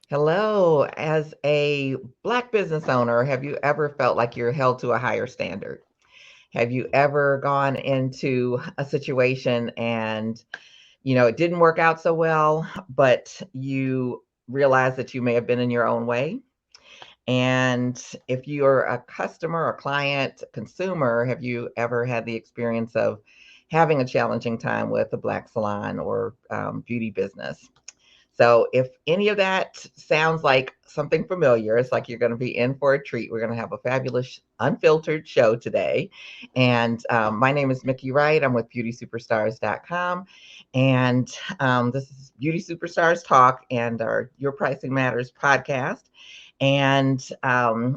Hello. As a Black business owner, have you ever felt like you're held to a higher standard? Have you ever gone into a situation and, it didn't work out so well, but you realize that you may have been in your own way? And if you're a customer, a client, consumer, have you ever had the experience of having a challenging time with a Black salon or beauty business? So if any of that sounds like something familiar, it's like you're going to be in for a treat. We're going to have a fabulous, unfiltered show today. And my name is Mickey Wright. I'm with beautysuperstars.com. And this is Beauty Superstars Talk and our Your Pricing Matters podcast. And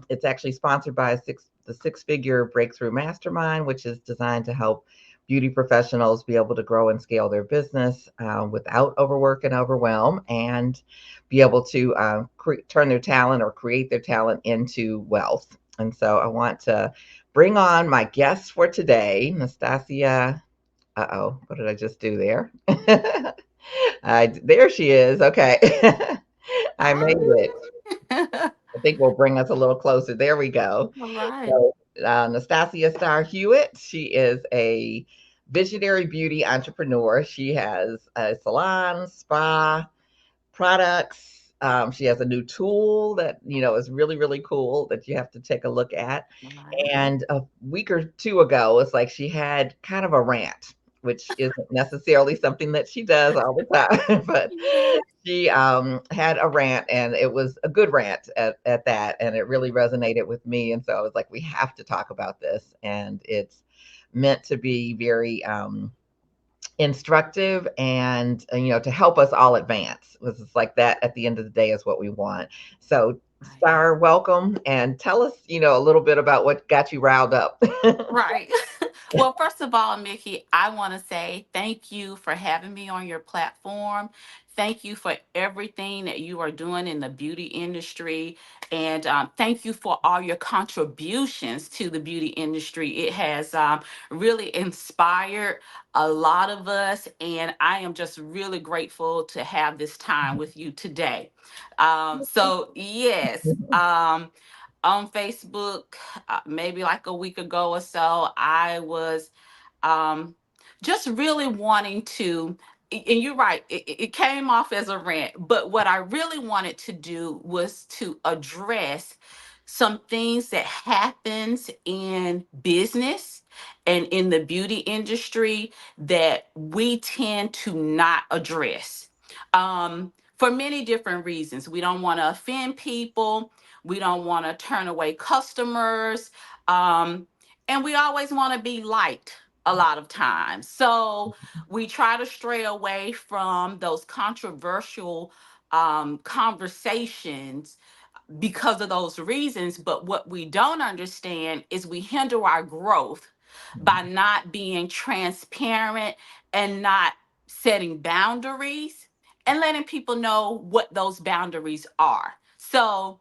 it's actually sponsored by the Six Figure Breakthrough Mastermind, which is designed to help beauty professionals be able to grow and scale their business without overwork and overwhelm, and be able to turn their talent or create their talent into wealth. And so I want to bring on my guest for today, Nastasia. What did I just do there? There she is. Okay. I made it. Hi. I think will bring us a little closer. There we go. All right. So, Nastasia Starr Hewitt, she is a visionary beauty entrepreneur. She has a salon, spa, products. She has a new tool that is really really cool that you have to take a look at. All right. And a week or two ago, it's like she had kind of a rant, which isn't necessarily something that she does all the time, but Yeah. she had a rant, and it was a good rant at that, and it really resonated with me. And so I was like, we have to talk about this, and it's meant to be very instructive and to help us all advance. It was just like that at the end of the day is what we want. So Right. Star, welcome, and tell us a little bit about what got you riled up. Right. Well, first of all, Mickey, I want to say thank you for having me on your platform. Thank you for everything that you are doing in the beauty industry. And thank you for all your contributions to the beauty industry. It has really inspired a lot of us. And I am just really grateful to have this time with you today. Yes. On Facebook, maybe like a week ago or so, I was um, just really wanting to, and you're right, it came off as a rant, but what I really wanted to do was to address some things that happens in business and in the beauty industry that we tend to not address for many different reasons. We don't want to offend people. We don't want to turn away customers. Um, and we always want to be liked a lot of times. So we try to stray away from those controversial conversations because of those reasons. But what we don't understand is we hinder our growth by not being transparent and not setting boundaries and letting people know what those boundaries are. So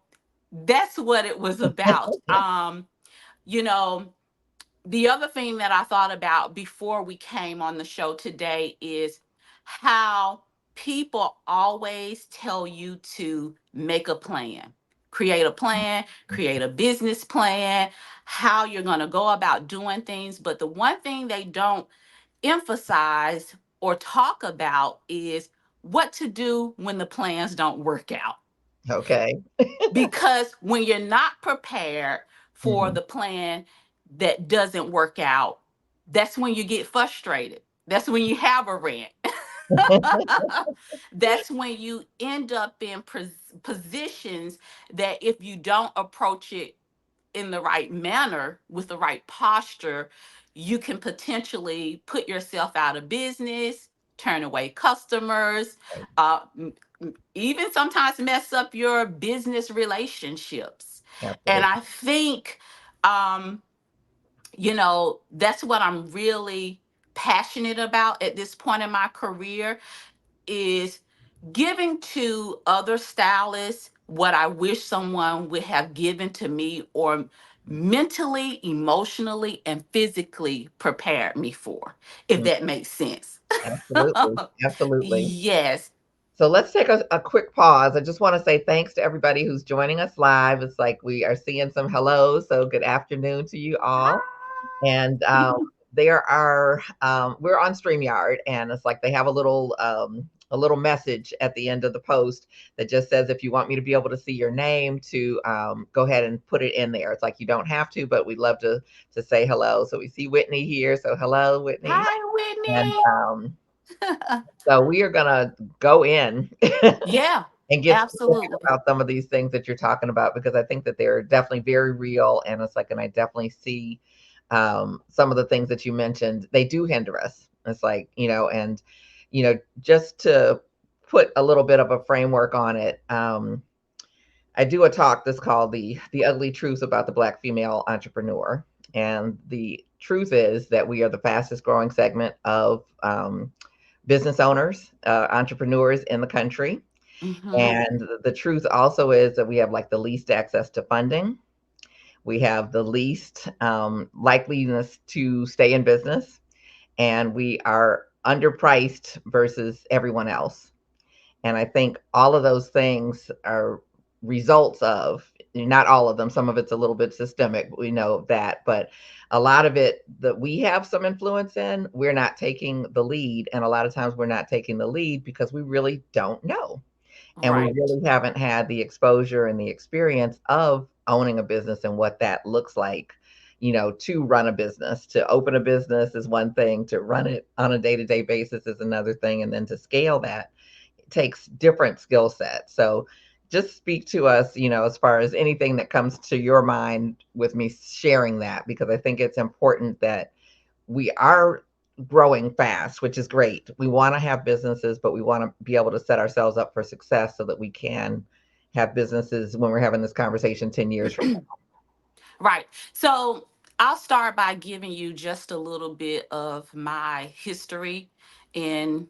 that's what it was about. You know, the other thing that I thought about before we came on the show today is how people always tell you to make a plan, create a business plan, how you're going to go about doing things. But the one thing they don't emphasize or talk about is what to do when the plans don't work out. Okay. Because when you're not prepared for Mhm. the plan that doesn't work out, that's when you get frustrated. That's when you have a rant. That's when you end up in positions that if you don't approach it in the right manner with the right posture, you can potentially put yourself out of business, turn away customers, Right. even sometimes mess up your business relationships. And Absolutely. I think, um, that's what I'm really passionate about at this point in my career is giving to other stylists what I wish someone would have given to me or mentally, emotionally, and physically prepared me for, if Mm, that makes sense. absolutely. Absolutely. Yes. So let's take a quick pause. I just want to say thanks to everybody who's joining us live. It's like we are seeing some hellos. So good afternoon to you all. And there are we're on StreamYard, and it's like they have a little message at the end of the post that just says if you want me to be able to see your name, to go ahead and put it in there. It's like you don't have to, but we'd love to say hello. So we see Whitney here. So hello, Whitney. Hi, And Whitney. so we are gonna go in Yeah, and get specific absolutely. about some of these things that you're talking about, because I think that they're definitely very real. And it's like, and I definitely see some of the things that you mentioned, they do hinder us. It's like, and, just to put a little bit of a framework on it, I do a talk that's called the ugly truth about the Black female entrepreneur. And the truth is that we are the fastest growing segment of business owners, entrepreneurs in the country. Mm-hmm. And the truth also is that we have like the least access to funding. We have the least likeliness to stay in business, and we are underpriced versus everyone else. And I think all of those things are results of, not all of them, some of it's a little bit systemic, we know that, but a lot of it that we have some influence in, we're not taking the lead. And a lot of times we're not taking the lead because we really don't know. And we Right. really haven't had the exposure and the experience of owning a business and what that looks like, to run a business. To open a business is one thing, to run it on a day-to-day basis is another thing, and then to scale that takes different skill sets. So just speak to us, as far as anything that comes to your mind with me sharing that, because I think it's important that we are growing fast, which is great. We want to have businesses, but we want to be able to set ourselves up for success so that we can have businesses when we're having this conversation 10 years from Right. So I'll start by giving you just a little bit of my history in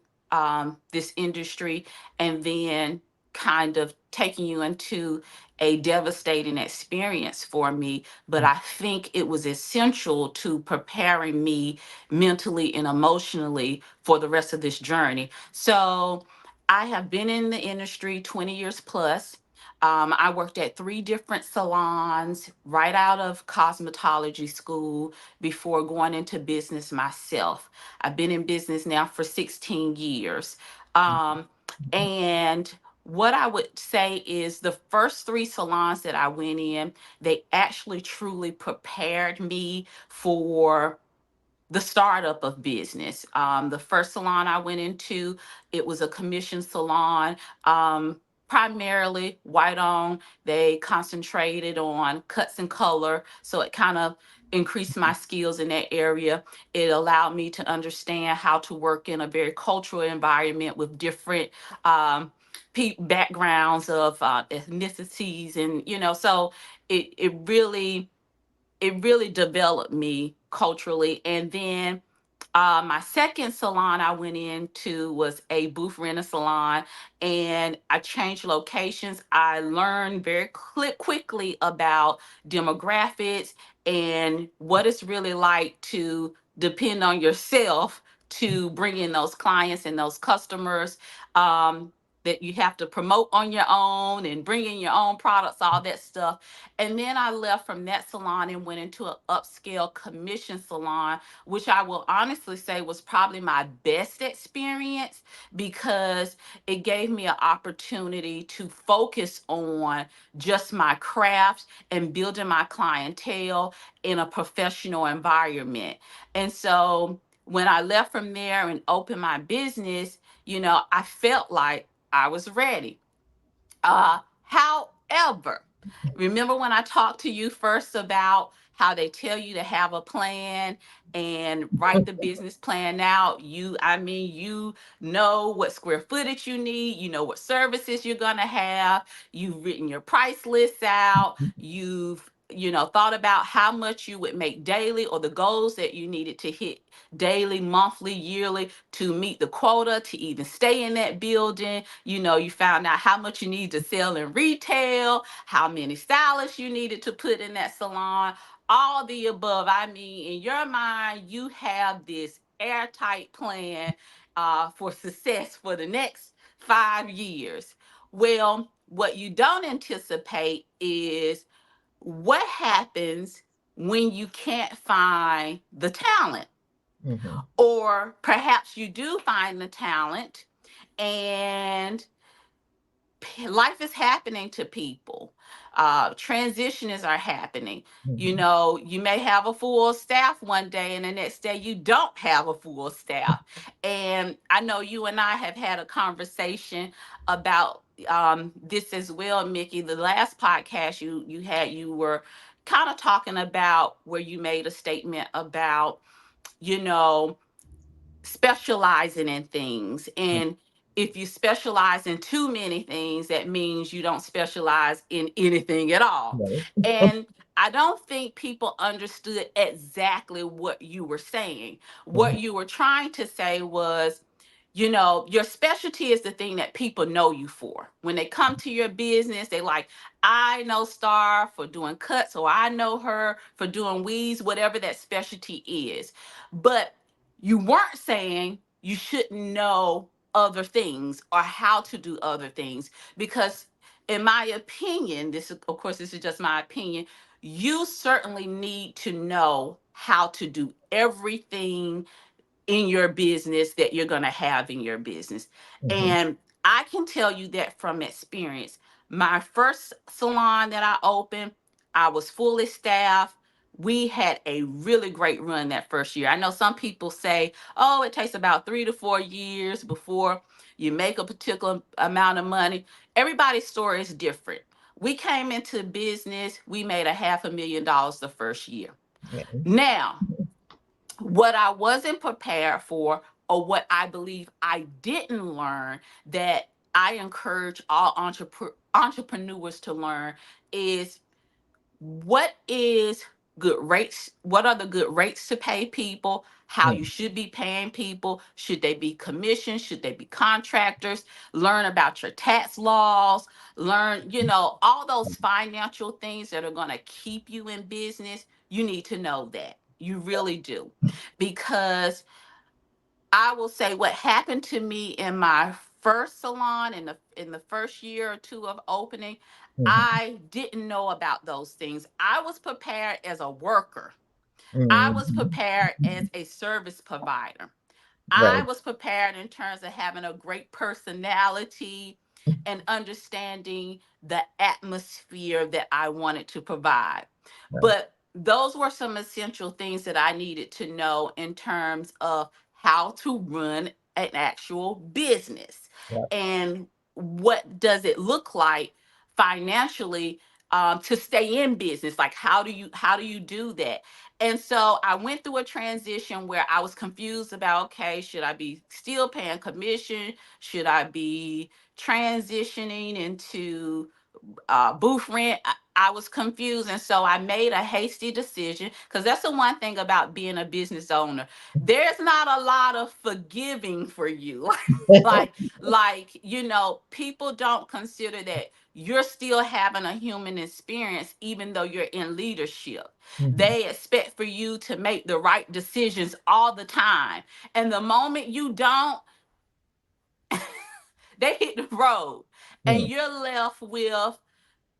this industry, and then kind of taking you into a devastating experience for me. But now. I think it was essential to preparing me mentally and emotionally for the rest of this journey. So I have been in the industry 20 years plus. I worked at three different salons right out of cosmetology school before going into business myself. I've been in business now for 16 years. Um, and what I would say is the first three salons that I went in, they actually truly prepared me for the startup of business. The first salon I went into, it was a commission salon, primarily white owned. They concentrated on cuts and color, so it kind of increased my skills in that area. It allowed me to understand how to work in a very cultural environment with different backgrounds of ethnicities, and so it really it really developed me culturally. And then my second salon I went into was a booth renter salon, and I changed locations. I learned very quickly about demographics and what it's really like to depend on yourself to bring in those clients and those customers. That you have to promote on your own and bring in your own products, all that stuff. And then I left from that salon and went into an upscale commission salon, which I will honestly say was probably my best experience, because it gave me an opportunity to focus on just my craft and building my clientele in a professional environment. And so when I left from there and opened my business, I felt like I was ready. However, remember when I talked to you first about how they tell you to have a plan and write the business plan out? You know what square footage you need, you know what services you're going to have, you've written your price lists out, you've thought about how much you would make daily or the goals that you needed to hit daily, monthly, yearly to meet the quota to even stay in that building. You found out how much you need to sell in retail, how many stylists you needed to put in that salon, all the above. I mean, in your mind, you have this airtight plan for success for the next 5 years. Well, what you don't anticipate is what happens when you can't find the talent, Mhm. or perhaps you do find the talent and life is happening to people. Transitions are happening. You Mhm. know, you may have a full staff one day, and the next day you don't have a full staff. And I know you and I have had a conversation about this as well, Mickey. The last podcast you had, you were kind of talking about where you made a statement about, you know, specializing in things. And if you specialize in too many things, that means you don't specialize in anything at all. Right. And I don't think people understood exactly what you were saying. What Mhm. you were trying to say was, you know, your specialty is the thing that people know you for. When they come to your business, they like, I know Star for doing cuts, or I know her for doing weaves, whatever that specialty is. But you weren't saying you shouldn't know other things or how to do other things, because in my opinion, this is, of course, this is just my opinion, you certainly need to know how to do everything in your business that you're going to have in your business. Mhm. And I can tell you that from experience. My first salon that I opened, I was fully staffed. We had a really great run that first year. I know some people say, oh, it takes about 3 to 4 years before you make a particular amount of money. Everybody's story is different. We came into business, we made a $500,000 the first year. Yeah. Now, what I wasn't prepared for, or what I believe I didn't learn, that I encourage all entrepreneurs to learn, is what is good rates, what are the good rates to pay people, how you Mm. should be paying people, should they be commissioned, should they be contractors, learn about your tax laws, learn, you know, all those financial things that are going to keep you in business. You need to know that, you really do, because I will say what happened to me in my first salon, in the first year or two of opening. Mhm. I didn't know about those things. I was prepared as a worker. I was Mhm. prepared as a service provider. I Right. was prepared in terms of having a great personality and understanding the atmosphere that I wanted to provide. Right. But those were some essential things that I needed to know in terms of how to run an actual business, Yep. and what does it look like financially, to stay in business. Like, how do you do that? And so I went through a transition where I was confused about, okay, should I be still paying commission? Should I be transitioning into booth rent? I was confused. And so I made a hasty decision, because that's the one thing about being a business owner. There's not a lot of forgiving for you. like, you know, people don't consider that you're still having a human experience, even though you're in leadership. Mhm. They expect for you to make the right decisions all the time. And the moment you don't, they hit the road. And Mm. you're left with,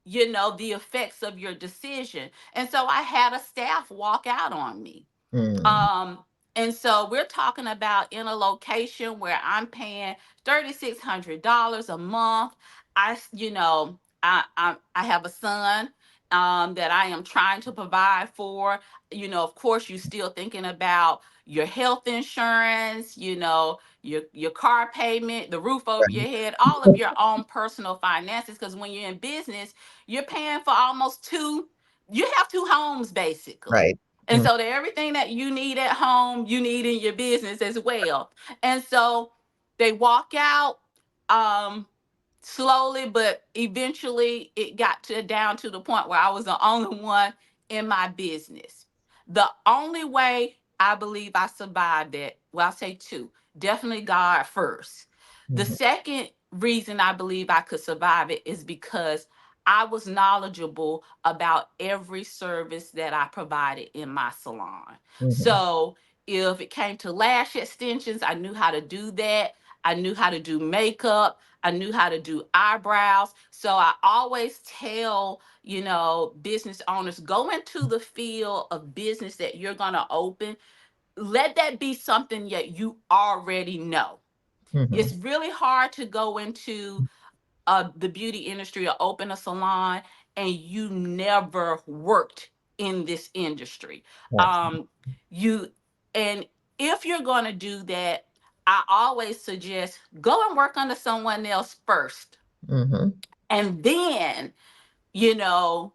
you know, the effects of your decision. And so I had a staff walk out on me. Mm. Um, and so we're talking about in a location where I'm paying $3,600 a month. You know, I have a son that I am trying to provide for. You know, of course, you're still thinking about your health insurance, you know, your car payment, the roof over your Right. head, all of your own personal finances. Because when you're in business, you're paying for almost two. You have two homes basically. Right. And Mm. so that everything that you need at home, you need in your business as well. And so they walk out, um, slowly, but eventually it got to down to the point where I was the only one in my business. The only way I believe I survived it, well, I'll say two. Definitely God first. The Mhm. second reason I believe I could survive it is because I was knowledgeable about every service that I provided in my salon. Mhm. So if it came to lash extensions, I knew how to do that. I knew how to do makeup. I knew how to do eyebrows. So I always tell, business owners, go into the field of business that you're going to open. Let that be something that you already know. Hmm. It's really hard to go into the beauty industry or open a salon and you never worked in this industry. Absolutely. Um, you and if you're going to do that, I always suggest go and work under someone else first, Hmm. and then you know,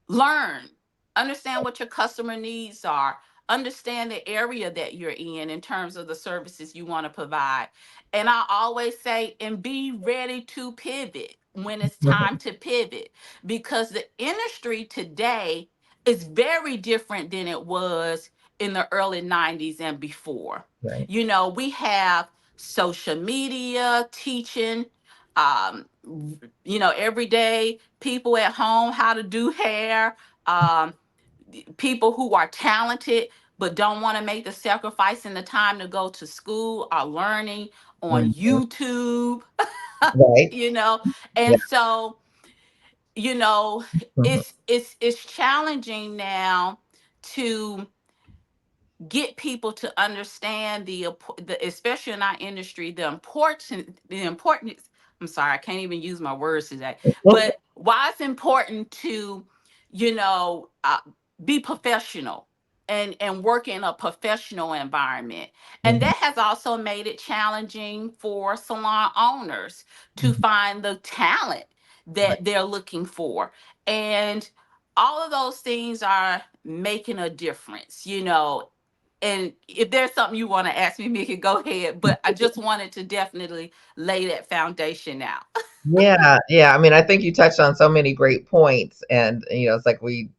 learn, understand what your customer needs are, understand the area that you're in terms of the services you want to provide. And I always say, and be ready to pivot when it's time to pivot, because the industry today is very different than it was in the early 90s and before. Right. We have social media teaching, um, every day people at home how to do hair, um, people who are talented but don't want to make the sacrifice and the time to go to school are learning on Mhm. YouTube, Right. you know. Yeah. And so, you know, Mhm. it's challenging now to get people to understand the especially in our industry, the importance. I'm sorry, I can't even use my words today, but why it's important to you know uh, be professional and work in a professional environment. And Mhm. that has also made it challenging for salon owners to Mhm. find the talent Right. that they're looking for. And all of those things are making a difference, and if there's something you want to ask me, Mickey, go ahead. But I just wanted to definitely lay that foundation out. Yeah, yeah. I mean, I think you touched on so many great points, and it's like we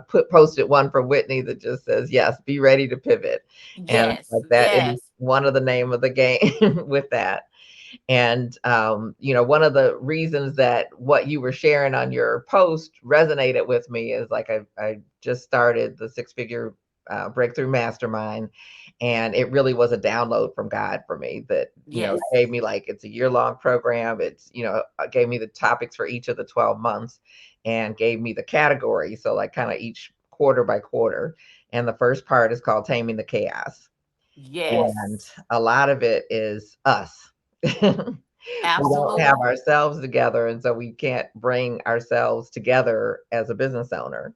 put posted one for Whitney that just says, "Yes, be ready to pivot," and Yes, like that is yes, one of the name of the game with that. And one of the reasons that what you were sharing on your post resonated with me is like I just started the six figure breakthrough mastermind, and it really was a download from God for me that yes, gave me, like, it's a year long program. It's gave me the topics for each of the 12 months and gave me the category, so like kind of each quarter by quarter. And the first part is called Taming the Chaos, and yes, a lot of it is us. We don't have absolutely. ourselves together, and so we can't bring ourselves together as a business owner.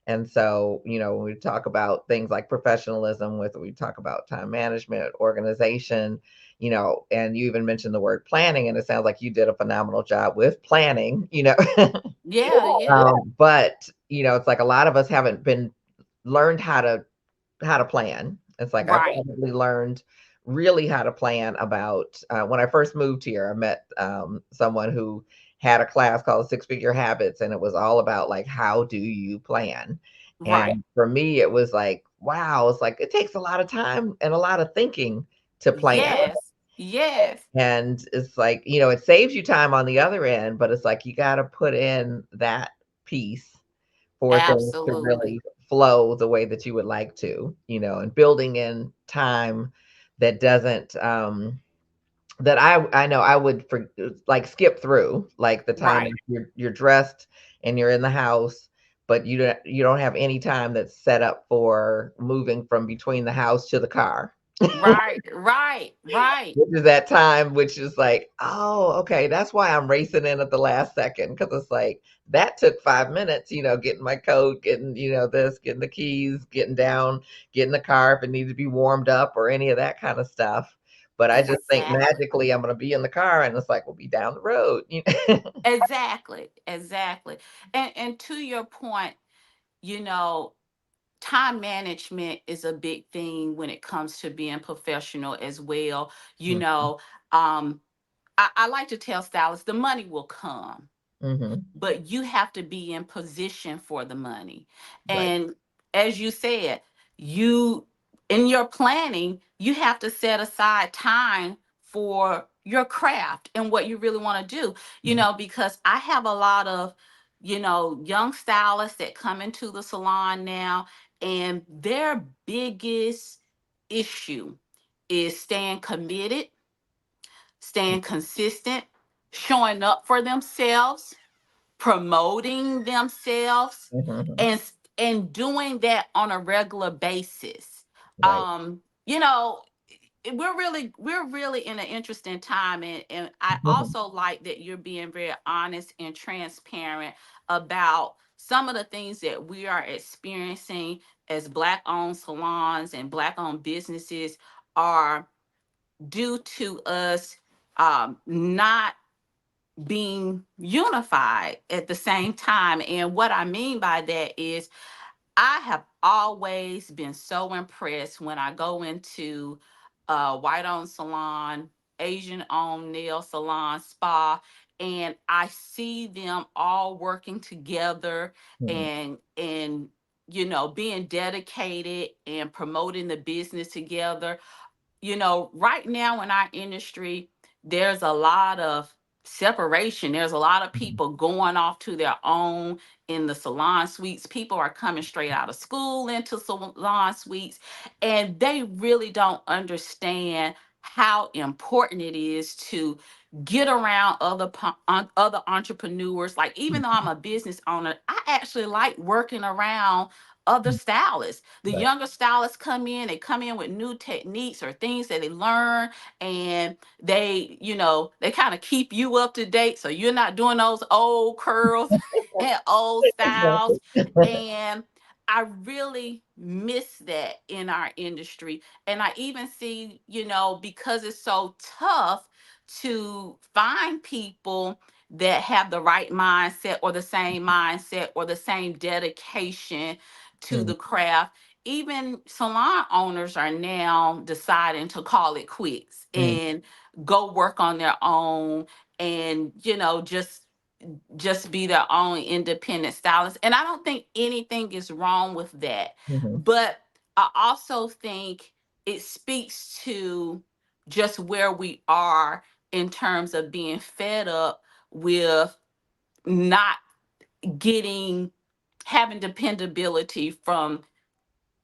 And so, when we talk about things like professionalism, with we talk about time management, organization, and you even mentioned the word planning, and it sounds like you did a phenomenal job with planning. Yeah, yeah, But it's like a lot of us haven't been learned how to plan. It's like I right, probably learned really how to plan about when I first moved here. I met someone who had a class called Six Figure Habits, and it was all about like how do you plan. right. And for me, it was like, wow, it's like it takes a lot of time and a lot of thinking to plan. Yes, yes, And it's like, it saves you time on the other end, but it's like you got to put in that piece for things to absolutely. really flow the way that you would like to, and building in time that doesn't that I know I would like skip through, like the time Right, that you're dressed and you're in the house, but you don't have any time that's set up for moving from between the house to the car. right, right, right. Which is that time, which is like, oh, okay, that's why I'm racing in at the last second, because it's like that took 5 minutes, getting my coat, getting, this, getting the keys, getting down, getting the car if it needs to be warmed up or any of that kind of stuff. But I just think Exactly. magically I'm going to be in the car and it's like, we'll be down the road. Exactly. Exactly. And to your point, you know, time management is a big thing when it comes to being professional as well. You know, um, I like to tell stylists the money will come, Mm-hmm. but you have to be in position for the money. Right. And as you said, you in your planning, you have to set aside time for your craft and what you really want to do, because I have a lot of, young stylists that come into the salon now, and their biggest issue is staying committed staying consistent, showing up for themselves, promoting themselves, Mhm. and doing that on a regular basis. Right. You know, we're really in an interesting time, and I Mhm. also like that you're being very honest and transparent about some of the things that we are experiencing as black owned salons and black owned businesses are due to us not being unified at the same time. And what I mean by that is I have always been so impressed when I go into a white owned salon, Asian owned nail salon, spa, and I see them all working together Mhm. and being dedicated and promoting the business together. Right now in our industry, there's a lot of separation. There's a lot of Mhm. people going off to their own in the salon suites. People are coming straight out of school into salon suites, and they really don't understand how important it is to get around other entrepreneurs. Like, even though I'm a business owner, I actually like working around other Mhm. stylists. The Right. younger stylists come in with new techniques or things that they learn, and they kind of keep you up to date so you're not doing those old curls and old styles. Exactly. And I really miss that in our industry. And I even see, because it's so tough to find people that have the right mindset or the same mindset or the same dedication to Mhm. the craft. Even salon owners are now deciding to call it quits Mhm. and go work on their own, and just be their own independent stylist. And I don't think anything is wrong with that. Mhm. But I also think it speaks to just where we are in terms of being fed up with not getting having dependability from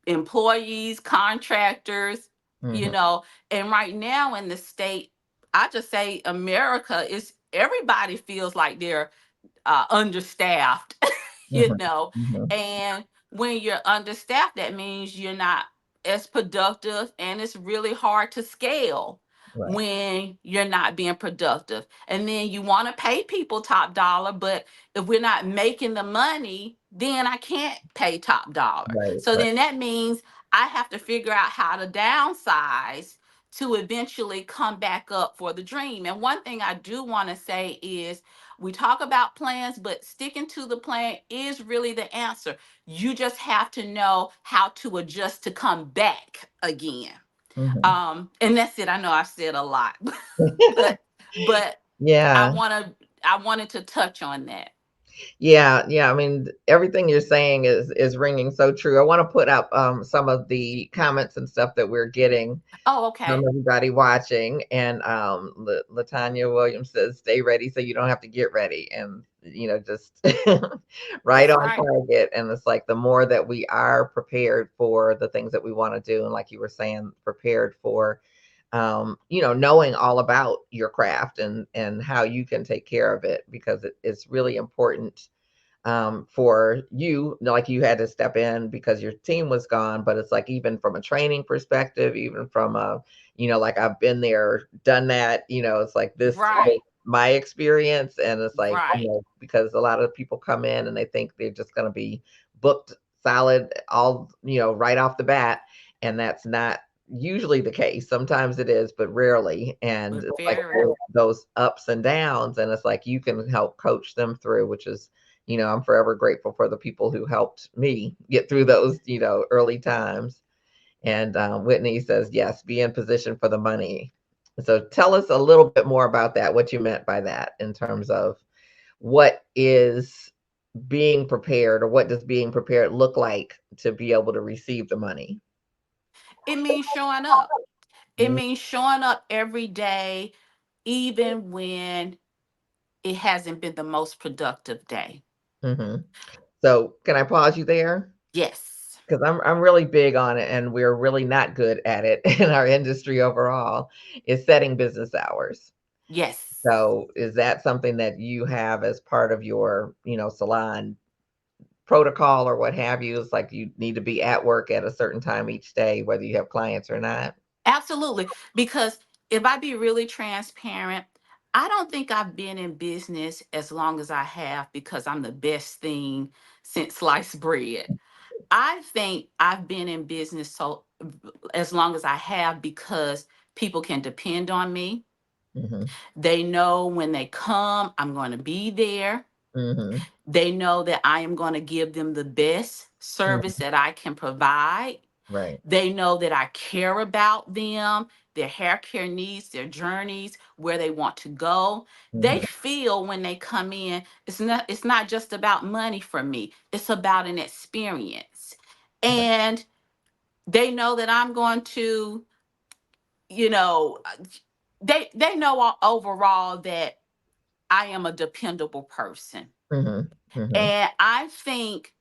employees, contractors, you Mhm. know, and right now in the state, I just say America is everybody feels like they're understaffed, Mhm. Mhm. and when you're understaffed, that means you're not as productive, and it's really hard to scale Right. when you're not being productive. And then you want to pay people top dollar, but if we're not making the money, then I can't pay top dollar. Right. So Right. then that means I have to figure out how to downsize to eventually come back up for the dream. And one thing I do want to say is, we talk about plans, but sticking to the plan is really the answer. You just have to know how to adjust to come back again. Mhm. And that's it. I know I've said a lot, but but I Yeah. wanna I wanted to touch on that. Yeah, yeah. I mean, everything you're saying is ringing so true. I want to put up some of the comments and stuff that we're getting Oh, from okay. everybody watching. And Latanya Williams says, "Stay ready so you don't have to get ready," and just right That's on right. target. And it's like the more that we are prepared for the things that we want to do, and like you were saying, prepared for knowing all about your craft and how you can take care of it, because it's really important for you. Like, you had to step in because your team was gone, but it's like, even from a training perspective, even from a, like, I've been there, done that, it's like this Right. my experience. And it's like, Right. because a lot of people come in and they think they're just going to be booked solid all, right off the bat. And that's not usually the case. Sometimes it is, but rarely. And But it's like very. those ups and downs. And it's like, you can help coach them through, which is, I'm forever grateful for the people who helped me get through those, early times. And Whitney says, yes, be in position for the money. So tell us a little bit more about that, what you meant by that in terms of what is being prepared, or what does being prepared look like to be able to receive the money? It means showing up. It Mm. means showing up every day, even when it hasn't been the most productive day. Mhm. So can I pause you there? Yes. Because I'm really big on it, and we're really not good at it in our industry overall, is setting business hours. Yes. So is that something that you have as part of your, salon protocol or what have you? It's like you need to be at work at a certain time each day, whether you have clients or not. Absolutely. Because if I be really transparent, I don't think I've been in business as long as I have because I'm the best thing since sliced bread. I think I've been in business so as long as I have because people can depend on me. Mhm. They know when they come, I'm going to be there. Mhm. They know that I am going to give them the best service Mhm. that I can provide. Right. They know that I care about them, their hair care needs, their journeys, where they want to go. They Mhm. feel when they come in, it's not just about money for me. It's about an experience. Right. And they know that I'm going to, you know, they know overall that I am a dependable person. Mhm. Mhm. And I think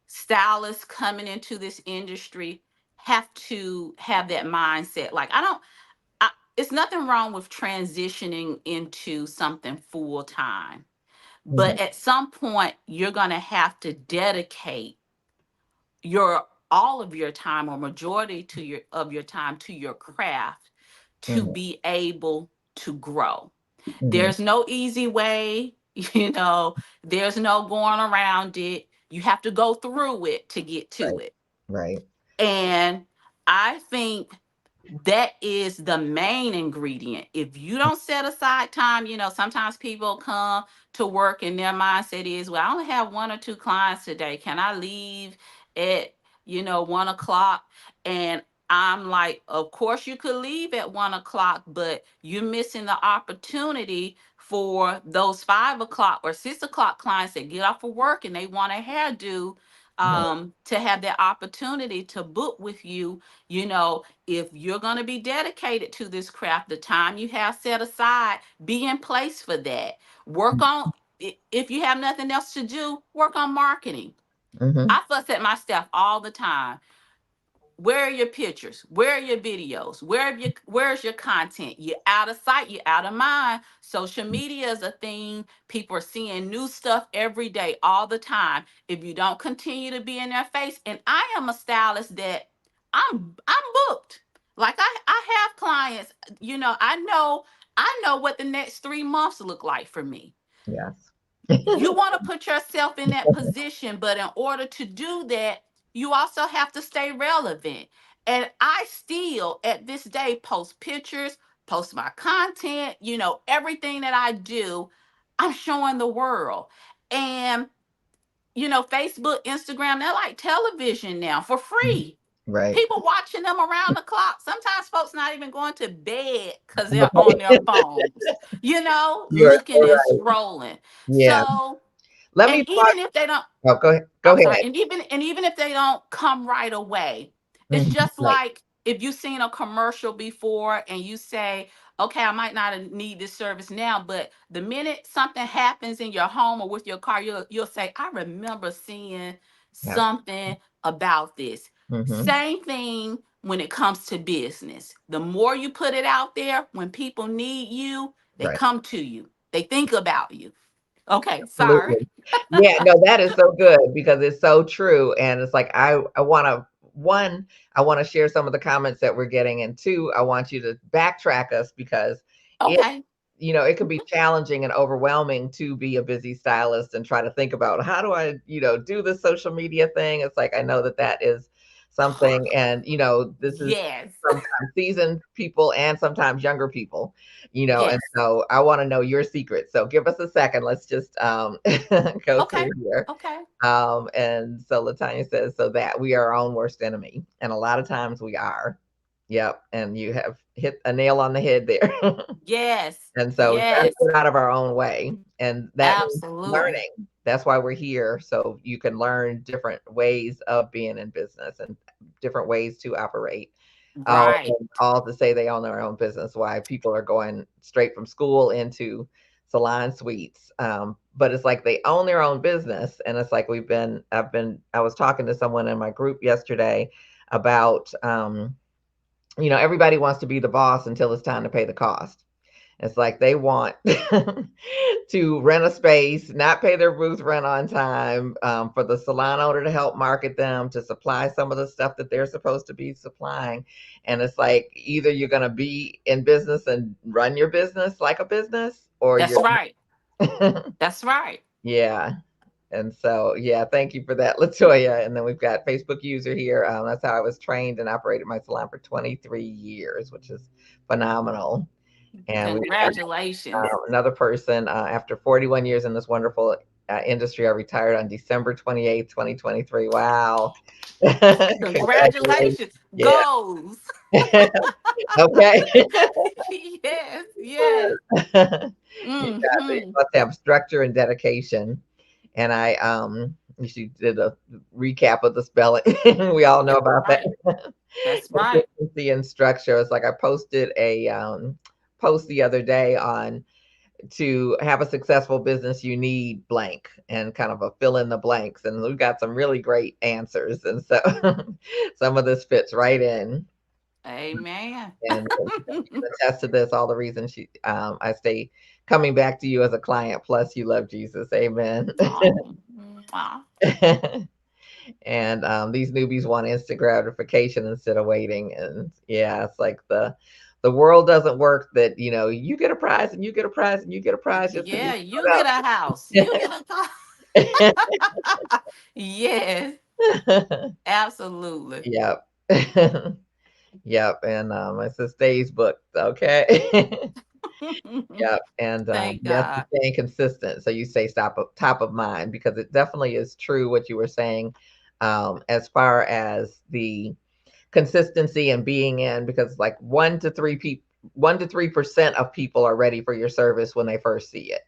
stylists coming into this industry have to have that mindset. Like, it's nothing wrong with transitioning into something full time, Mhm. but at some point, you're going to have to dedicate your all of your time or majority to your time to your craft to Mhm. be able to grow. Mhm. There's no easy way, there's no going around it. You have to go through it to get to Right. it. Right. And I think that is the main ingredient. If you don't set aside time, sometimes people come to work and their mindset is, well, I only have one or two clients today. Can I leave at, 1 o'clock? And I'm like, of course you could leave at 1 o'clock, but you're missing the opportunity for those 5 o'clock or 6 o'clock clients that get off of work and they want a hairdo, Right. to have that opportunity to book with you. If you're going to be dedicated to this craft, the time you have set aside, be in place for that. Work on, if you have nothing else to do, work on marketing. Mhm. I fuss at my staff all the time. Where are your pictures? Where are your videos? Where's your content? You're out of sight, you're out of mind. Social media is a thing. People are seeing new stuff every day, all the time. If you don't continue to be in their face, and I am a stylist that I'm booked. Like, I have clients, I know what the next 3 months look like for me. Yes. You want to put yourself in that position, but in order to do that, you also have to stay relevant. And I still, at this day, post pictures, post my content, everything that I do, I'm showing the world. And, Facebook, Instagram, they're like television now for Mhm. free. Right. People watching them around the clock. Sometimes folks not even going to bed because they're on their phones, You are looking so and right. scrolling. Yeah. So, Let and me even if they don't, Oh, go ahead. Go I'm sorry, ahead. and even if they don't come right away, it's Mhm. just Right. like if you've seen a commercial before and you say, okay, I might not need this service now, but the minute something happens in your home or with your car, you'll say, I remember seeing Yes. something about this. Mhm. Same thing when it comes to business. The more you put it out there, when people need you, they Right. come to you. They think about you. Okay, sorry. Absolutely. Yeah, no, that is so good because it's so true, and it's like I wanna one, I wanna share some of the comments that we're getting, and two, I want you to backtrack us because it Okay. it can be challenging and overwhelming to be a busy stylist and try to think about how do I, do the social media thing. It's like I know that that is something, and this is Yes. sometimes seasoned people and sometimes younger people, and Yes. so I want to know your secret. So give us a second. Let's just go Okay. through here. Okay. And so Latanya says, so that we are our own worst enemy. And a lot of times we are. Yep. And you have hit a nail on the head there. Yes. And so we got to Yes. get out of our own way. And that means Absolutely. learning. That's why we're here. So you can learn different ways of being in business and different ways to operate. Right. And all to say they own their own business, why people are going straight from school into salon suites. But it's like they own their own business. And it's like I was talking to someone in my group yesterday about, everybody wants to be the boss until it's time to pay the cost. It's like they want to rent a space, not pay their booth rent on time, for the salon owner to help market them, to supply some of the stuff that they're supposed to be supplying. And it's like either you're going to be in business and run your business like a business, or That's you're, right. That's right. yeah. And so, yeah, thank you for that, Latoya. And then we've got Facebook user here. That's how I was trained and operated my salon for 23 years, which is phenomenal. And we've got Congratulations. another person, after 41 years in this wonderful industry, I retired on December 28th, 2023. Wow. Congratulations. Congratulations. Yeah. Goals. Okay. Yes, yes. You got so you Hmm. must have structure and dedication. And she did a recap of the spelling. We all know That's about that. right. That's right. Consistency and structure. It's like I posted a post the other day on, to have a successful business, you need blank, and kind of a fill in the blanks. And we got some really great answers. And so some of this fits right in. Amen. And she can attest to this, all the reasons I stay coming back to you as a client. Plus, you love Jesus. Amen. Oh, mwah. And these newbies want instant gratification instead of waiting. And yeah, it's like the world doesn't work that, you get a prize and you get a prize and you get a prize just because you Yeah, you get a house. You get a car. showed Yes, up. absolutely. Yep. Yep. And it says stays booked. Okay. Yep. And Thank yes, God. staying consistent. So you say top of mind, because it definitely is true what you were saying, as far as the consistency and being in, because like 1 to 3% of people are ready for your service when they first see it.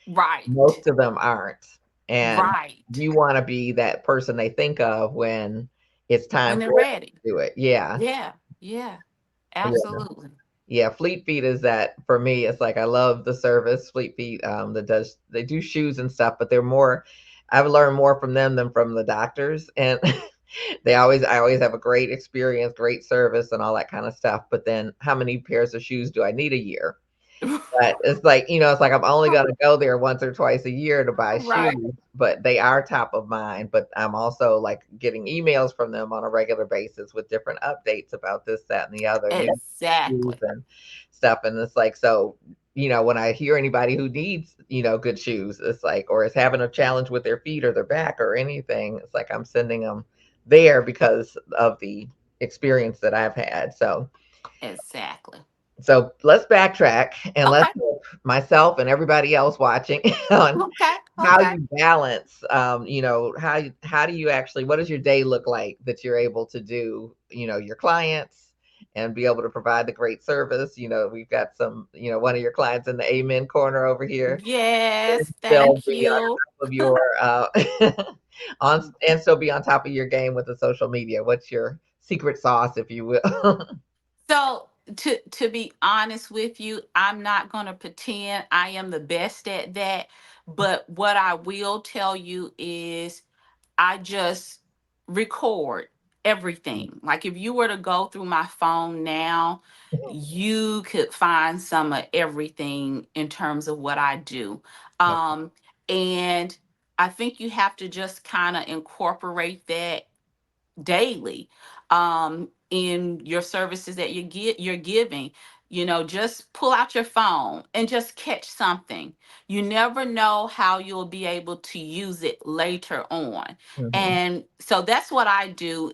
Right. Most of them aren't. And Right. you want to be that person they think of when it's time When they're for them ready. to do it. Yeah. Yeah. Yeah. Yeah. Absolutely. Yeah, Fleet Feet is that for me. It's like I love the service, Fleet Feet, that does they do shoes and stuff, but they're more, I've learned more from them than from the doctors. And I always have a great experience, great service and all that kind of stuff. But then how many pairs of shoes do I need a year? But it's like, it's like I'm only gonna go there once or twice a year to buy Right. shoes, but they are top of mind. But I'm also like getting emails from them on a regular basis with different updates about this, that, and the other new shoes Exactly. and stuff. And it's like, so, when I hear anybody who needs, good shoes, it's like, or is having a challenge with their feet or their back or anything, it's like I'm sending them there because of the experience that I've had. Exactly. So let's backtrack and let's Okay. help myself and everybody else watching on Okay. how Okay. you balance, how do you actually, what does your day look like that you're able to do, your clients, and be able to provide the great service. We've got some, one of your clients in the amen corner over here, and Yes. still Thank be on you. top of your, and still be on top of your game with the social media. What's your secret sauce, if you will? So to be honest with you, I'm not going to pretend I am the best at that, but what I will tell you is I just record everything. Like if you were to go through my phone now, you could find some of everything in terms of what I do. Um and I think you have to just kind of incorporate that daily in your services that you're giving. Just pull out your phone and just catch something. You never know how you'll be able to use it later on. Mhm, And so that's what I do.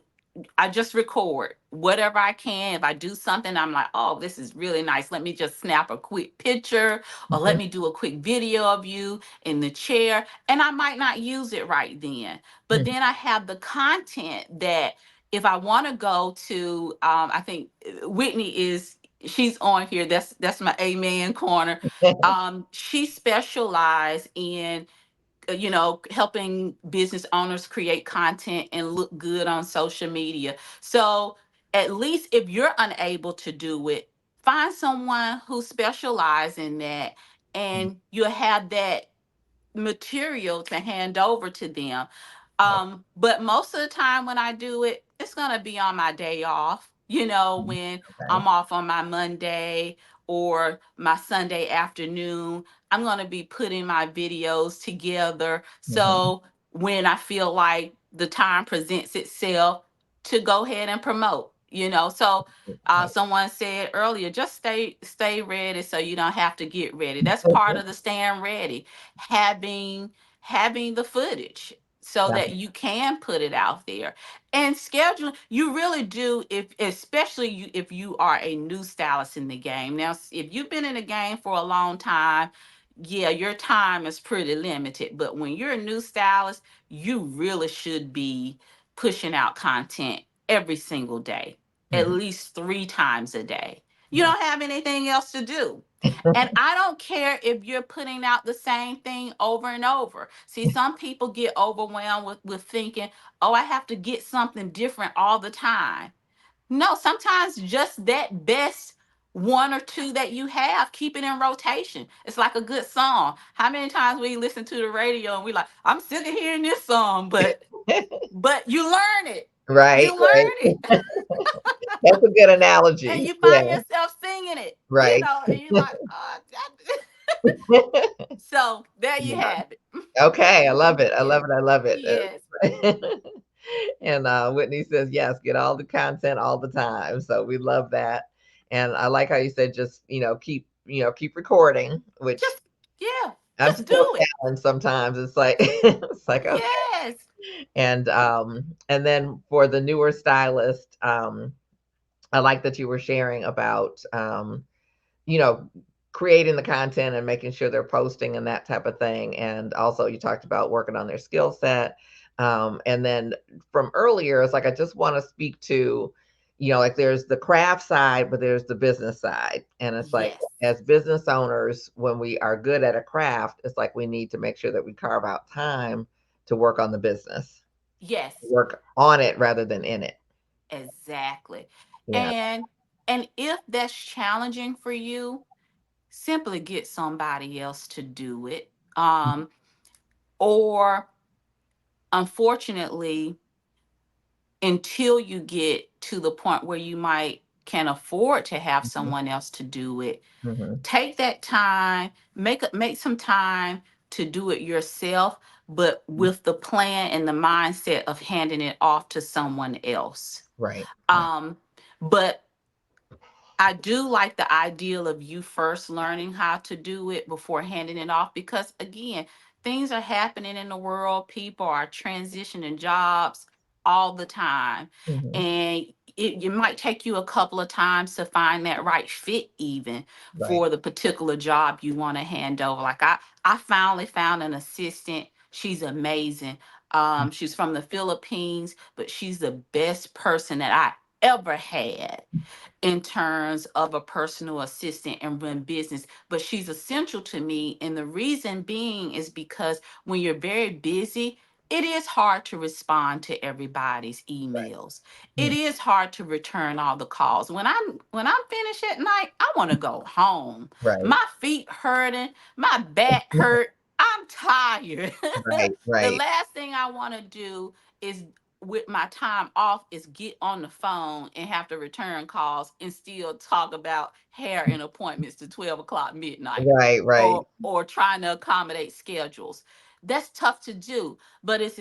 I just record whatever I can. If I do something, I'm like, oh, this is really nice. Let me just snap a quick picture, or let mhm, me do a quick video of you in the chair. And I might not use it right then. But mhm. then I have the content that if I want to go to, I think Whitney she's on here. That's my amen corner. She specialized in helping business owners create content and look good on social media. So at least if you're unable to do it, find someone who specializes in that, and you'll have that material to hand over to them. But most of the time when I do it, it's gonna be on my day off, when Okay. I'm off on my Monday, or my Sunday afternoon, I'm going to be putting my videos together. Mhm. So when I feel like the time presents itself to go ahead and promote, so Right. someone said earlier, just stay ready so you don't have to get ready. That's part of the staying ready, having having the footage so that Right. you can put it out there. And scheduling, you really do, if especially if you are a new stylist in the game. Now, if you've been in the game for a long time, yeah, your time is pretty limited. But when you're a new stylist, you really should be pushing out content every single day, at Mhm. least 3 times a day. You Right. don't have anything else to do. And I don't care if you're putting out the same thing over and over. See, some people get overwhelmed with thinking, oh, I have to get something different all the time. No, sometimes just that best one or two that you have, keep it in rotation. It's like a good song. How many times we listen to the radio and we like, I'm sick of hearing this song, but you learn it. Right, You right. learn it That's a good and analogy. you Yeah, find yourself singing it, right. and you're like, oh, so there you Yeah. have it. Okay, I love it. I Yes. love it. I love it. Yes. And Whitney says, yes, get all the content all the time. So we love that. And I like how you said, just, keep recording, which Just, yeah, I'm just still do it. challenged sometimes. It's like, it's like, okay. Yes. And then for the newer stylist, I like that you were sharing about, you know, creating the content and making sure they're posting and that type of thing. And also, you talked about working on their skill set. And then from earlier, it's like I just want to speak to, like there's the craft side, but there's the business side. And it's like, Yes. as business owners, when we are good at a craft, it's like we need to make sure that we carve out time to work on the business, Yes. work on it rather than in it. Exactly. Yeah. And and if that's challenging for you, simply get somebody else to do it. Or unfortunately, until you get to the point where you might can afford to have Mhm. someone else to do it, Mhm. take that time, make some time to do it yourself, but with the plan and the mindset of handing it off to someone else. Right. Right. um but I do like the ideal of you first learning how to do it before handing it off, because again, things are happening in the world. People are transitioning jobs all the time. Mhm. And it might take you a couple of times to find that right fit, even Right. for the particular job you want to hand over. Like I finally found an assistant. She's amazing. She's from the Philippines, but she's the best person that I ever had in terms of a personal assistant and run business, but she's essential to me. And the reason being is because when you're very busy, it is hard to respond to everybody's Right. emails. It Mm. is hard to return all the calls. When I'm finished at night, I want to go home. Right. My feet hurting, my back hurt. I'm tired. Right. The Right. last thing I want to do is, with my time off, is get on the phone and have to return calls and still talk about hair and appointments to 12 o'clock midnight, Right. Right. or trying to accommodate schedules. That's tough to do, but it's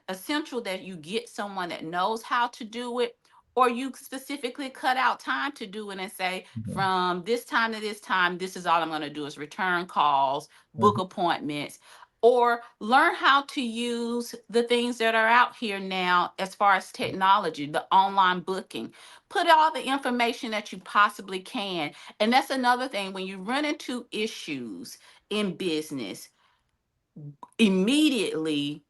essential that you get someone that knows how to do it, or you specifically cut out time to do it and say, Mhm. from this time to this time, this is all I'm going to do is return calls, book Mhm. appointments, or learn how to use the things that are out here now as far as technology, the online booking. Put all the information that you possibly can. And that's another thing, when you run into issues in business, immediately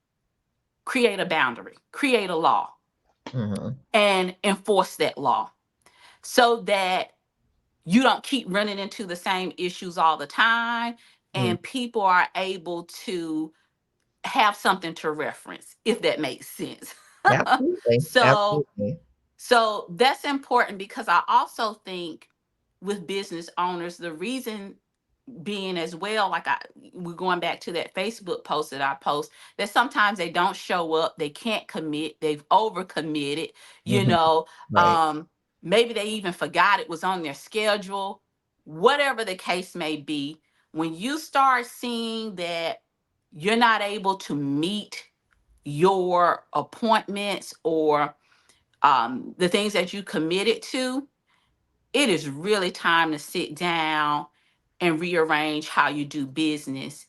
create a boundary, create a law, Mhm. and enforce that law so that you don't keep running into the same issues all the time, Mm. and people are able to have something to reference, if that makes sense. Absolutely. so Absolutely. so that's important, because I also think with business owners, the reason being as well, like we're going back to that Facebook post that I post, that sometimes they don't show up, they can't commit, they've overcommitted, you Mhm. know, Right. um, maybe they even forgot it was on their schedule. whatever the case may be, when you start seeing that you're not able to meet your appointments or the things that you committed to, it is really time to sit down and rearrange how you do business,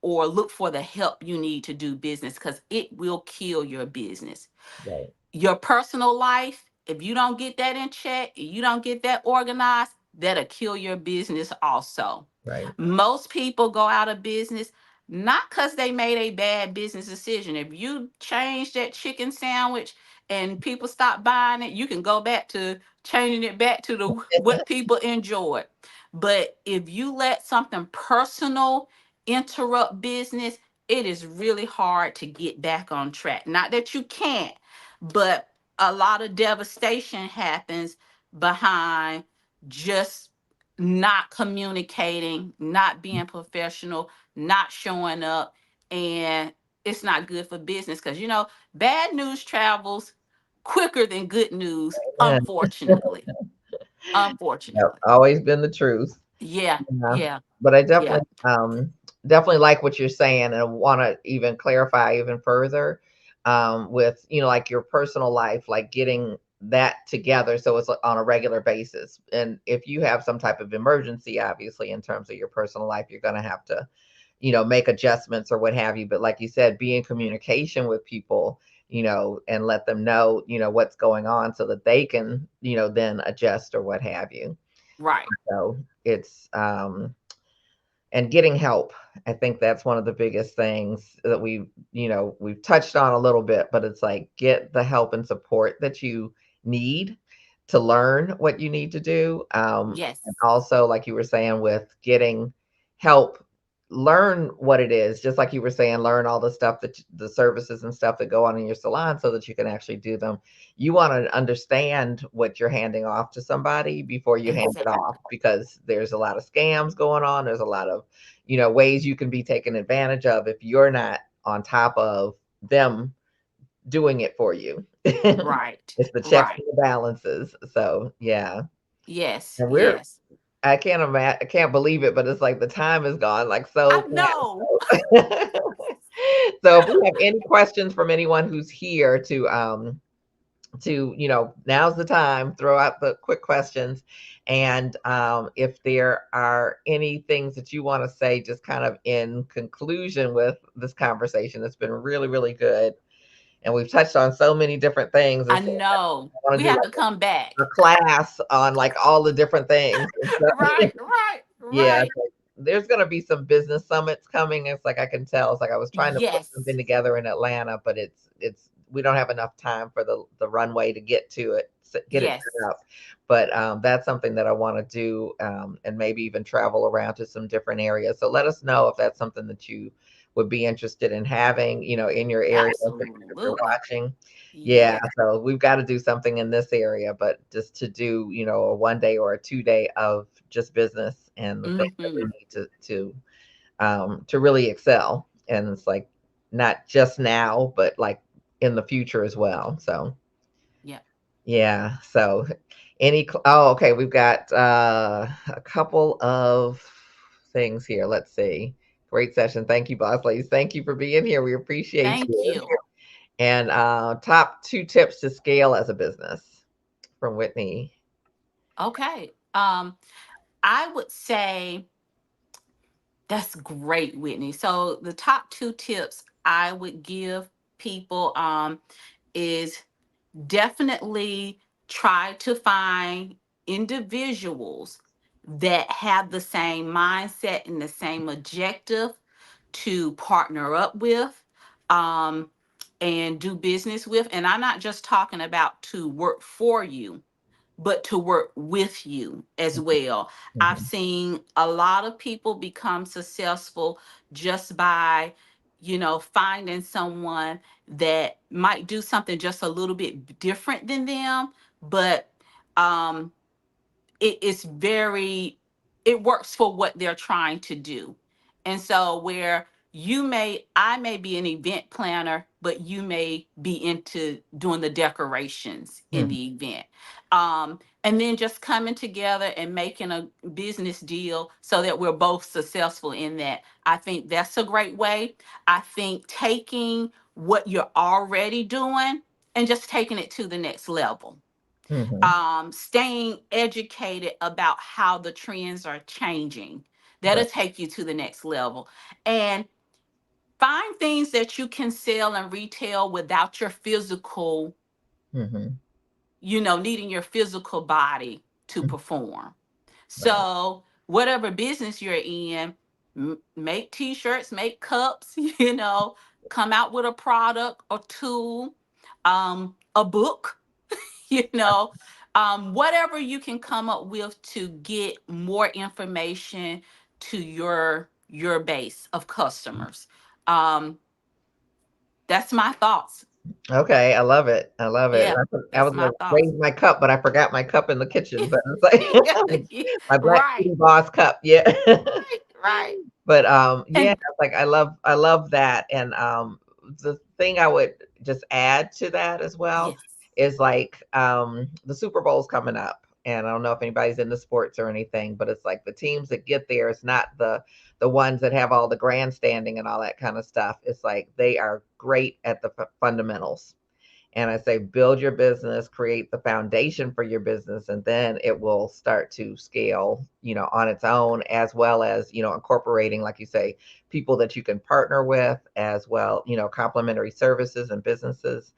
or look for the help you need to do business, because it will kill your business. Right. Your personal life, if you don't get that in check, you don't get that organized, that'll kill your business also. Right. Most people go out of business not because they made a bad business decision. If you change that chicken sandwich and people stop buying it, you can go back to changing it back to the what people enjoyed. But if you let something personal interrupt business, it is really hard to get back on track. Not that you can't, but a lot of devastation happens behind just not communicating, not being professional, not showing up, and it's not good for business because bad news travels quicker than good news, Amen. unfortunately. Yep, Unfortunately. always been the truth. Yeah, Yeah, yeah, but I yeah. definitely like what you're saying, and want to even clarify even further, with like your personal life, like getting that together so it's on a regular basis. And if you have some type of emergency, obviously in terms of your personal life, you're going to have to make adjustments or what have you. But like you said, be in communication with people, and let them know what's going on so that they can then adjust or what have you. Right. So it's and getting help. I think that's one of the biggest things that we've touched on a little bit, but it's like get the help and support that you need to learn what you need to do. Yes. And also, like you were saying, with getting help, learn what it is. Just like you were saying, learn all the stuff the services and stuff that go on in your salon so that you can actually do them. You want to understand what you're handing off to somebody before you hand it Exactly. off, because there's a lot of scams going on. There's a lot of ways you can be taken advantage of if you're not on top of them doing it for you. Right. It's the checks Right. and the balances. So yeah. Yes. And Yes. I can't believe it, but it's like the time is gone like so I fast. know. So if we have any questions from anyone who's here to now's the time, throw out the quick questions. And if there are any things that you want to say just kind of in conclusion with this conversation, it's been really really good, and we've touched on so many different things. And I so know. I want We to do have like to come back. a class on like all the different things. And so, Right. Right. yeah, Right. so there's going to be some business summits coming. It's like I can tell. It's like I was trying to put Yes. something together in Atlanta, but it's we don't have enough time for the runway to get to it, get it Yes. set up. But that's something that I want to do, and maybe even travel around to some different areas. So let us know if that's something that you would be interested in having, in your area if you're Absolutely. watching. Yeah, Yes. so we've got to do something in this area, but just to do, a 1 day or a 2 day of just business and the things that we Mm-hmm. need to really excel. And it's like not just now, but like in the future as well. So Yeah. yeah. So oh, okay, we've got a couple of things here. Let's see. Great session. Thank you, boss ladies. Thank you for being here. We appreciate Thank you. you. And top 2 tips to scale as a business from Whitney. Okay. I would say that's great, Whitney. So the top two tips I would give people is definitely try to find individuals that have the same mindset and the same objective to partner up with, um, and do business with. And I'm not just talking about to work for you, but to work with you as well. I've Mhm. seen a lot of people become successful just by, finding someone that might do something just a little bit different than them, but um, it's very, it works for what they're trying to do. And so, where I may be an event planner, but you may be into doing the decorations in Mhm. the event. And then just coming together and making a business deal so that we're both successful in that. I think that's a great way. I think taking what you're already doing and just taking it to the next level. Mhm. Staying educated about how the trends are changing. That'll Right. take you to the next level. And find things that you can sell and retail without your physical, Mhm. needing your physical body to Mhm. perform. Right. So, whatever business you're in, make t shirts, make cups, come out with a product or tool, a book, you know, whatever you can come up with to get more information to your base of customers. Um, that's my thoughts. Okay, I love it. I love it. Yeah, I that's was my gonna thoughts. raise my cup, but I forgot my cup in the kitchen. But it's like my Black Right, Tea Boss cup. Yeah. right, right. But yeah, And it's like I love that. And the thing I would just add to that as well yes, is like the Super Bowl's coming up. And I don't know if anybody's into sports or anything, but it's like the teams that get there, it's not the ones that have all the grandstanding and all that kind of stuff. It's like they are great at the fundamentals. And I say, build your business, create the foundation for your business, and then it will start to scale, on its own, as well as, incorporating, like you say, people that you can partner with, as well, complementary services and businesses,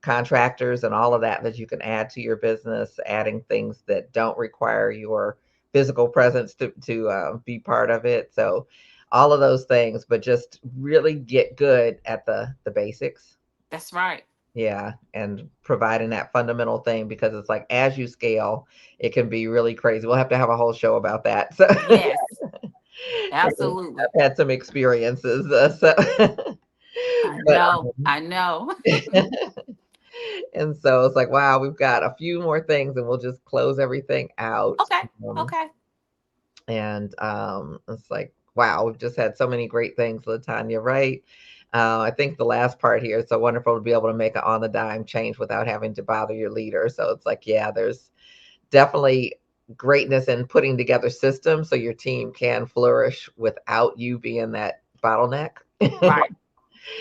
contractors, and all of that you can add to your business, adding things that don't require your physical presence to be part of it. So, all of those things, but just really get good at the basics. that's right. Yeah, and providing that fundamental thing, because it's like as you scale, it can be really crazy. We'll have to have a whole show about that. So Yes, I've absolutely. had some experiences. I But know. I know. and so it's like, wow, we've got a few more things, and we'll just close everything out. Okay. Um, Okay. and it's like, wow, we've just had so many great things, Latanya, right? I think the last part here, it's so wonderful to be able to make an on the dime change without having to bother your leader. So it's like, yeah, there's definitely greatness in putting together systems so your team can flourish without you being that bottleneck. Right.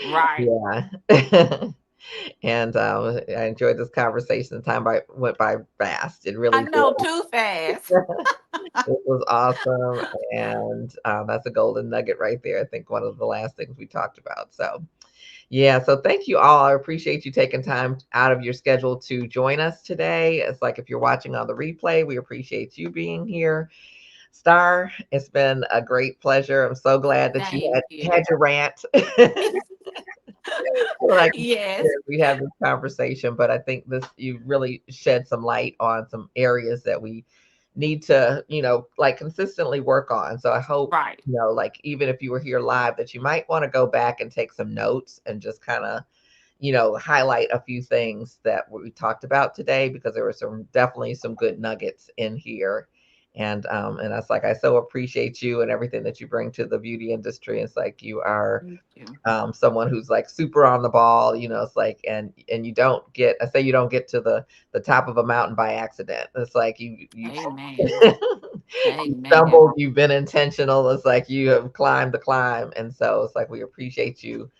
Right. Yeah. And I enjoyed this conversation. The time went by fast. It I really know too fast. did. It was awesome, and that's a golden nugget right there. I think one of the last things we talked about. So, yeah. So, thank you all. I appreciate you taking time out of your schedule to join us today. It's like if you're watching on the replay, we appreciate you being here. Star, it's been a great pleasure. I'm so glad that you Thank had you. your rant. Like Yes. we had this conversation, but I think this you really shed some light on some areas that we need to, like consistently work on. So I hope, Right. like even if you were here live, that you might want to go back and take some notes and just kind of, highlight a few things that we talked about today, because there were definitely some good nuggets in here. And that's like I so appreciate you and everything that you bring to the beauty industry. It's like you are Thank you. someone who's like super on the ball. It's like, and you don't get, I say, you don't get to the top of a mountain by accident. It's like you Amen. you Amen. stumbled, you've been intentional. It's like you have climbed the climb. And so it's like we appreciate you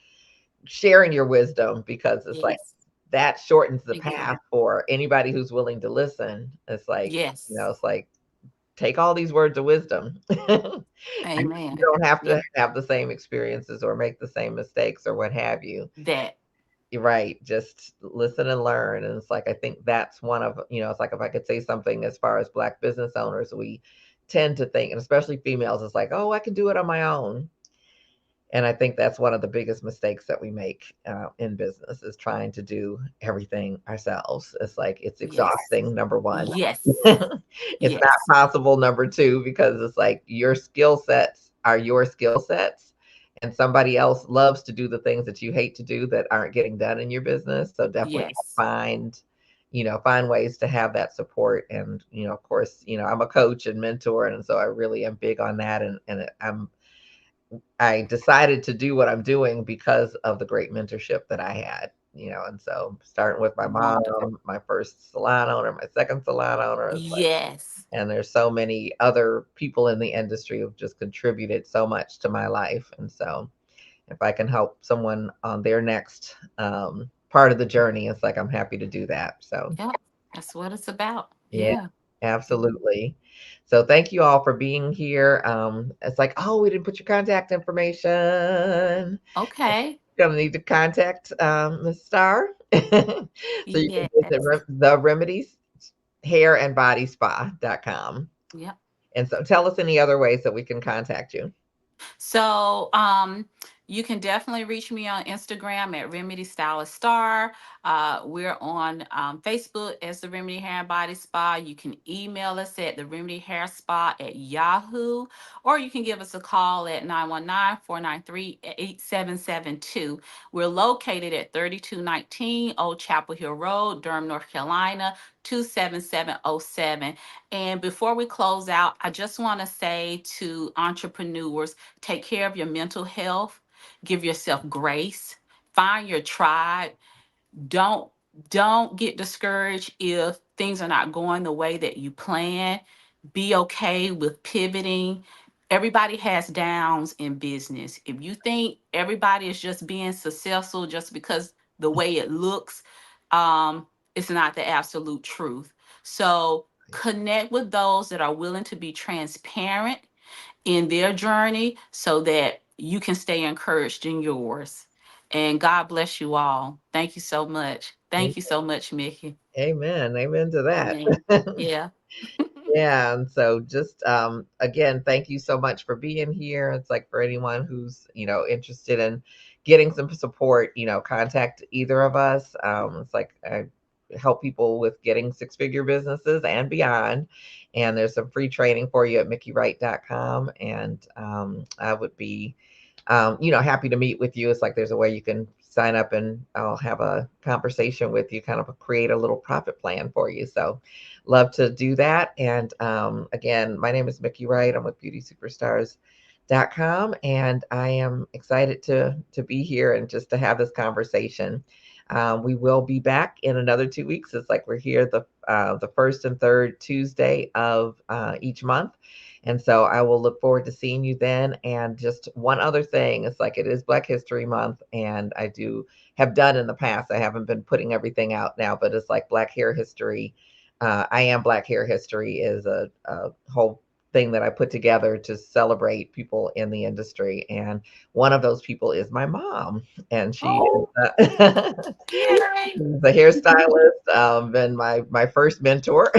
sharing your wisdom, because it's like Yes. that shortens the Thank you. path for anybody who's willing to listen. It's like, Yes. it's like take all these words of wisdom. And you Amen. don't have Yeah. to have the same experiences or make the same mistakes or what have you. That. You're right. Just listen and learn. And it's like, I think that's one of, it's like if I could say something as far as Black business owners, we tend to think, and especially females, it's like, oh, I can do it on my own. And I think that's one of the biggest mistakes that we make in business, is trying to do everything ourselves. It's like it's Yes. exhausting, number one. Yes. It's not Yes. possible, number two, because it's like your skill sets are your skill sets, and somebody else loves to do the things that you hate to do that aren't getting done in your business. So definitely Yes. find ways to have that support. And of course, I'm a coach and mentor, and so I really am big on that. And I'm I decided to do what I'm doing because of the great mentorship that I had, and so starting with my Wonderful. mom, my first salon owner, my second salon owner, it's like, Yes. and there's so many other people in the industry who've just contributed so much to my life. And so if I can help someone on their next part of the journey, it's like I'm happy to do that. So Yep. That's what it's about. yeah, Yeah. Mhm. absolutely. So thank you all for being here. It's like, oh, we didn't put your contact information. Okay. Gonna need to contact Ms. Star. So you can visit Yes. the remedies hair and body spa.com. Yep. And so tell us any other ways that we can contact you. So you can definitely reach me on Instagram at Remedy Stylist Star. We're on Facebook as the Remedy Hair and Body Spa. You can email us at the Remedy Hair Spa at Yahoo, or you can give us a call at 919-493-8772. We're located at 3219 Old Chapel Hill Road, Durham, North Carolina, 27707. And before we close out, I just want to say to entrepreneurs, take care of your mental health, give yourself grace, find your tribe. Don't don't get discouraged if things are not going the way that you plan. Be okay with pivoting. Everybody has downs in business. If you think everybody is just being successful just because the way it looks, um it's not the absolute truth. So connect with those that are willing to be transparent in their journey so that you can stay encouraged in yours. And God bless you all. Thank you so much. Thank you so much, Mickey. Amen. Amen to that. Amen. Yeah. Yeah, and so just again, thank you so much for being here. It's like for anyone who's, interested in getting some support, contact either of us. It's like I help people with getting six-figure businesses and beyond. And there's some free training for you at mickeywright.com. And I would be happy to meet with you. It's like there's a way you can sign up and I'll have a conversation with you, kind of create a little profit plan for you. So love to do that. And again, my name is Mickey Wright. I'm with beautysuperstars.com, and I am excited to be here and just to have this conversation. We will be back in another 2 weeks. It's like we're here the first and third Tuesday of each month. And so I will look forward to seeing you then. And just one other thing, it's like it is Black History Month, and I do have done in the past. I haven't been putting everything out now, but it's like Black Hair History. I am Black Hair History is a whole thing that I put together to celebrate people in the industry. And one of those people is my mom. And she is Oh, yay. she's a hairstylist, and my first mentor.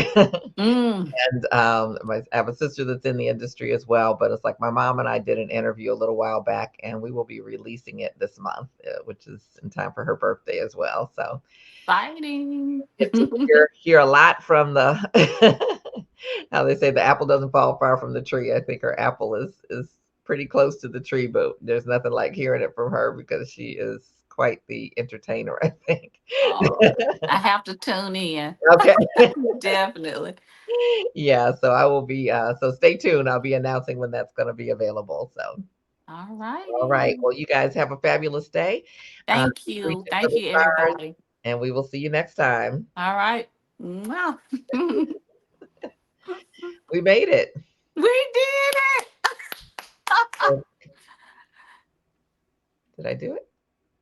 Mm, And I have a sister that's in the industry as well. But it's like my mom and I did an interview a little while back, and we will be releasing it this month, which is in time for her birthday as well. So fighting. get to hear a lot from the how they say the apple doesn't fall far from the tree. I think her apple is pretty close to the tree, but there's nothing like hearing it from her because she is quite the entertainer, I think. Oh, I have to tune in. Okay. Definitely. Yeah, so I will be so stay tuned. I'll be announcing when that's going to be available. So All all right. righty. Well, you guys have a fabulous day. Thank Reaching you. for Thank the you, stars, everybody. and we will see you next time. All right. Wow. We made it. We did it. Did I do it?